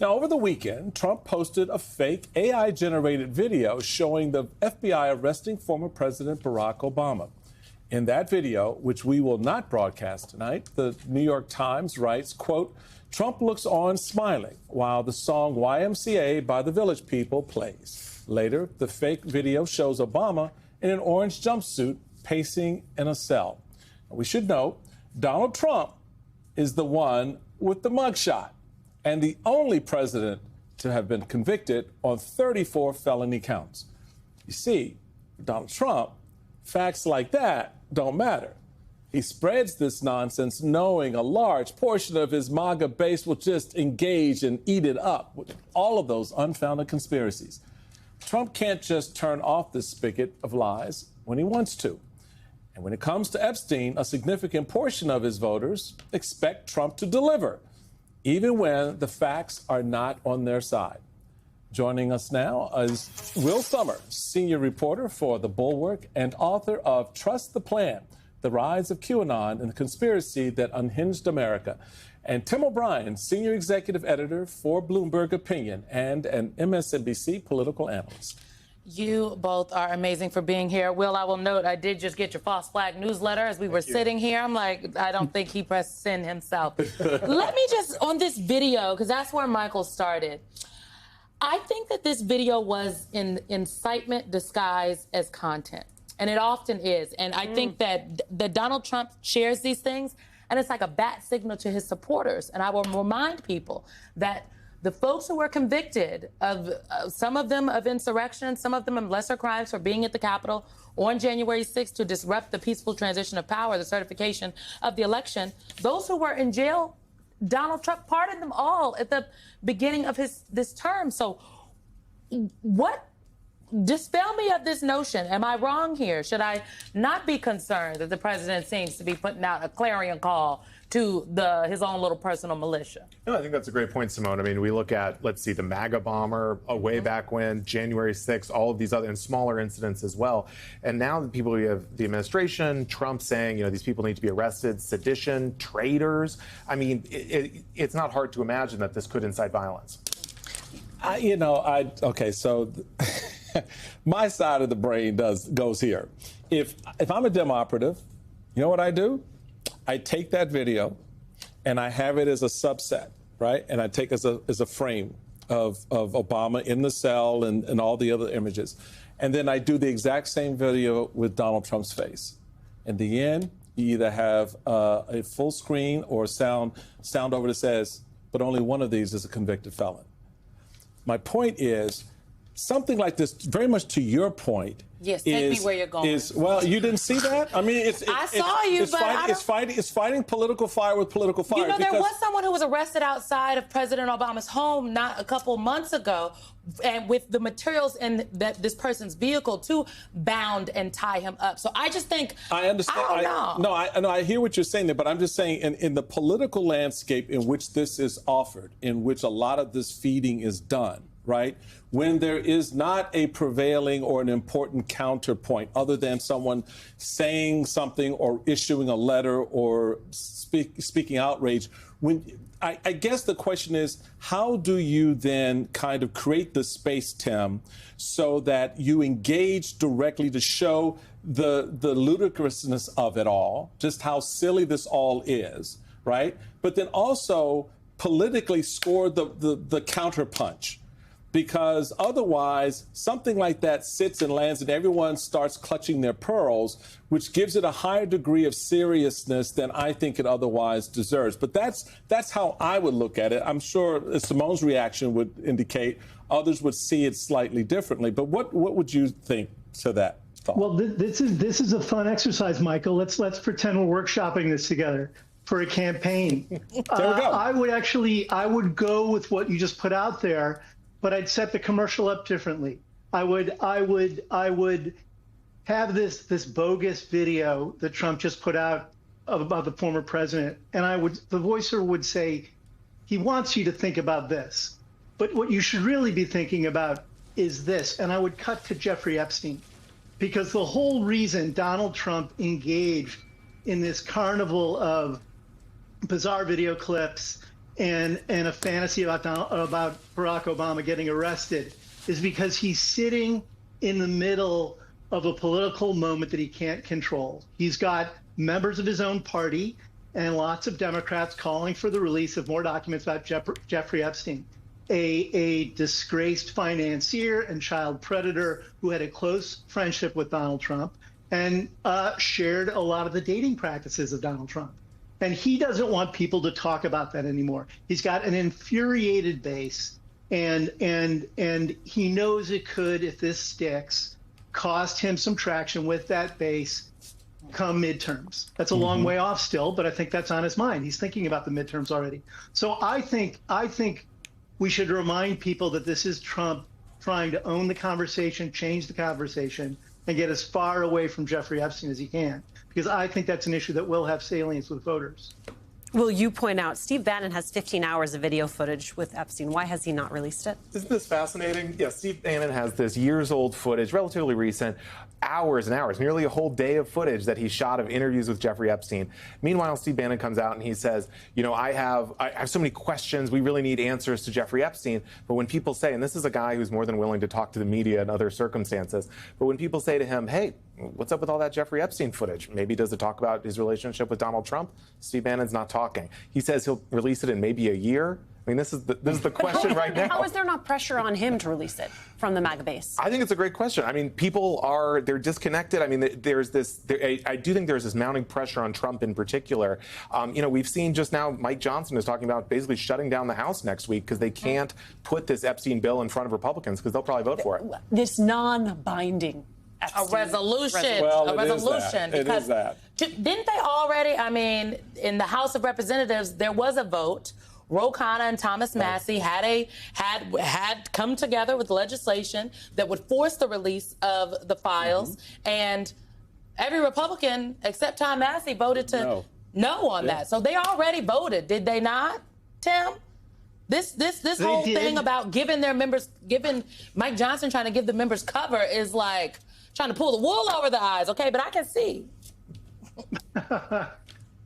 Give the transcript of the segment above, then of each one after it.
Now, over the weekend, Trump posted a fake AI-generated video showing the FBI arresting former President Barack Obama. In that video, which we will not broadcast tonight, the New York Times writes, quote, Trump looks on smiling while the song YMCA by the Village People plays. Later, the fake video shows Obama in an orange jumpsuit pacing in a cell. We should note, Donald Trump is the one with the mugshot and the only president to have been convicted on 34 felony counts. You see, for Donald Trump, facts like that don't matter. He spreads this nonsense knowing a large portion of his MAGA base will just engage and eat it up with all of those unfounded conspiracies. Trump can't just turn off this spigot of lies when he wants to. And when it comes to Epstein, a significant portion of his voters expect Trump to deliver, even when the facts are not on their side. Joining us now is Will Sommer, senior reporter for The Bulwark and author of Trust the Plan, The Rise of QAnon and the Conspiracy That Unhinged America, and Tim O'Brien, senior executive editor for Bloomberg Opinion and an MSNBC political analyst. You both are amazing for being here. Will, I will note, I did just get your false flag newsletter as we were sitting here. I'm like, I don't think he pressed send himself. Let me just, on this video, because that's where Michael started. I think that this video was in incitement disguised as content. And it often is. And I think that Donald Trump shares these things, and it's like a bat signal to his supporters. And I will remind people that the folks who were convicted of some of them of insurrection, some of them of lesser crimes for being at the Capitol on January 6th to disrupt the peaceful transition of power, the certification of the election, those who were in jail, Donald Trump pardoned them all at the beginning of this term. So what? Dispel me of this notion. Am I wrong here? Should I not be concerned that the president seems to be putting out a clarion call to his own little personal militia? No, I think that's a great point, Simone. I mean, we look at, let's see, the MAGA bomber way back when, January 6th, all of these other and smaller incidents as well. And now the people, we have the administration, Trump saying, you know, these people need to be arrested, sedition, traitors. I mean, it's not hard to imagine that this could incite violence. Okay, so my side of the brain goes here. If I'm a Dem operative, you know what I do? I take that video and I have it as a subset, right? And I take as a frame of Obama in the cell and all the other images. And then I do the exact same video with Donald Trump's face. In the end, you either have a full screen or sound over that says, but only one of these is a convicted felon. My point is, something like this, very much to your point. Yes, take me where you're going. Well, you didn't see that? I mean, I saw you, but it's fighting political fire with political fire. You know, there was someone who was arrested outside of President Obama's home not a couple months ago, and with the materials in this person's vehicle to bound and tie him up. So I just think I understand. I don't know. I hear what you're saying there, but I'm just saying in the political landscape in which this is offered, in which a lot of this feeding is done, right? When there is not a prevailing or an important counterpoint other than someone saying something or issuing a letter or speaking outrage, I guess the question is, how do you then kind of create the space, Tim, so that you engage directly to show the ludicrousness of it all, just how silly this all is, right? But then also politically score the counterpunch. Because otherwise, something like that sits and lands and everyone starts clutching their pearls, which gives it a higher degree of seriousness than I think it otherwise deserves. But that's how I would look at it. I'm sure Simone's reaction would indicate others would see it slightly differently. But what would you think to that thought? Well, this is a fun exercise, Michael. Let's pretend we're workshopping this together for a campaign. There we go. I would go with what you just put out there, but I'd set the commercial up differently. I would have this bogus video that Trump just put out about the former president, and the voicer would say, he wants you to think about this, but what you should really be thinking about is this. And I would cut to Jeffrey Epstein, because the whole reason Donald Trump engaged in this carnival of bizarre video clips and a fantasy about Barack Obama getting arrested is because he's sitting in the middle of a political moment that he can't control. He's got members of his own party and lots of Democrats calling for the release of more documents about Jeffrey Epstein, a disgraced financier and child predator who had a close friendship with Donald Trump and shared a lot of the dating practices of Donald Trump. And he doesn't want people to talk about that anymore. He's got an infuriated base, and he knows it could, if this sticks, cost him some traction with that base come midterms. That's a long way off still, but I think that's on his mind. He's thinking about the midterms already. So I think we should remind people that this is Trump trying to own the conversation, change the conversation, and get as far away from Jeffrey Epstein as he can, because I think that's an issue that will have salience with voters. Will you point out, Steve Bannon has 15 hours of video footage with Epstein. Why has he not released it? Isn't this fascinating? Yeah, Steve Bannon has this years-old footage, relatively recent, hours and hours, nearly a whole day of footage that he shot of interviews with Jeffrey Epstein. Meanwhile, Steve Bannon comes out and he says, you know, I have so many questions. We really need answers to Jeffrey Epstein. But when people say, and this is a guy who's more than willing to talk to the media in other circumstances, but when people say to him, hey, what's up with all that Jeffrey Epstein footage? Maybe does it talk about his relationship with Donald Trump? Steve Bannon's not talking. He says he'll release it in maybe a year. I mean, this is the question right now. How is there not pressure on him to release it from the MAGA base? I think it's a great question. I mean, they're disconnected. I mean, I do think there's this mounting pressure on Trump in particular. You know, we've seen just now Mike Johnson is talking about basically shutting down the House next week because they can't put this Epstein bill in front of Republicans because they'll probably vote for it. This non-binding Epstein resolution. Well, a resolution. It is that. Didn't they already, I mean, in the House of Representatives, there was a vote. Ro Khanna and Thomas Massie had come together with legislation that would force the release of the files, and every Republican except Tom Massie voted to no on that. So they already voted, did they not, Tim? This whole thing about giving Mike Johnson trying to give the members cover is like trying to pull the wool over the eyes, okay? But I can see.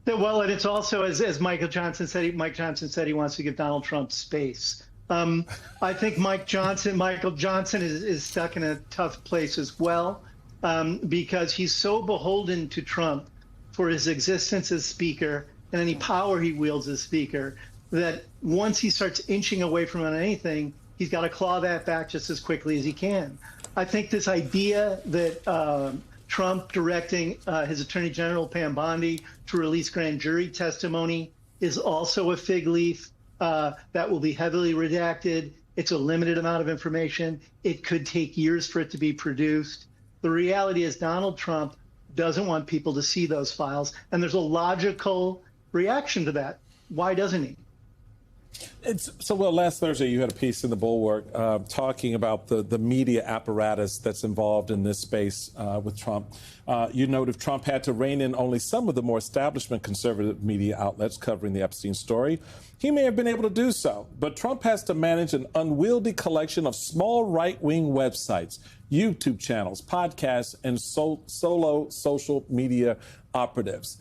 Well, and it's also, as Mike Johnson said he wants to give Donald Trump space. I think Michael Johnson is stuck in a tough place as well, because he's so beholden to Trump for his existence as Speaker and any power he wields as Speaker, that once he starts inching away from anything, he's got to claw that back just as quickly as he can. I think this idea that Trump directing his Attorney General, Pam Bondi, to release grand jury testimony is also a fig leaf that will be heavily redacted. It's a limited amount of information. It could take years for it to be produced. The reality is Donald Trump doesn't want people to see those files, and there's a logical reaction to that. Why doesn't he? So, Will, last Thursday you had a piece in the Bulwark talking about the media apparatus that's involved in this space with Trump. You noted Trump had to rein in only some of the more establishment conservative media outlets covering the Epstein story. He may have been able to do so, but Trump has to manage an unwieldy collection of small right-wing websites, YouTube channels, podcasts, and solo social media operatives.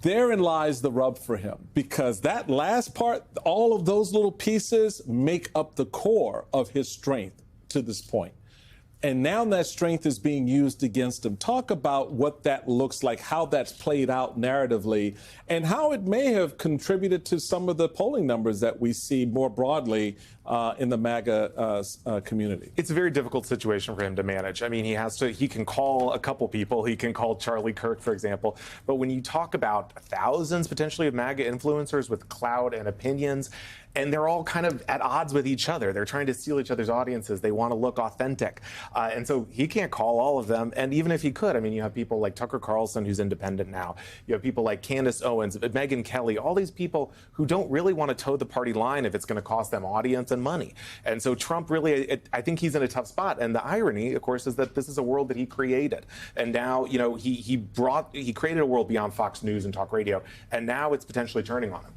Therein lies the rub for him, because that last part, all of those little pieces make up the core of his strength to this point. And now that strength is being used against him. Talk about what that looks like, how that's played out narratively, and how it may have contributed to some of the polling numbers that we see more broadly in the MAGA community. It's a very difficult situation for him to manage. I mean, he can call a couple people. He can call Charlie Kirk, for example. But when you talk about thousands potentially of MAGA influencers with clout and opinions, and they're all kind of at odds with each other. They're trying to steal each other's audiences. They want to look authentic. And so he can't call all of them. And even if he could, I mean, you have people like Tucker Carlson, who's independent now. You have people like Candace Owens, Megyn Kelly, all these people who don't really want to toe the party line if it's going to cost them audience and money. And so Trump really, I think he's in a tough spot. And the irony, of course, is that this is a world that he created. And now, you know, he created a world beyond Fox News and talk radio. And now it's potentially turning on him.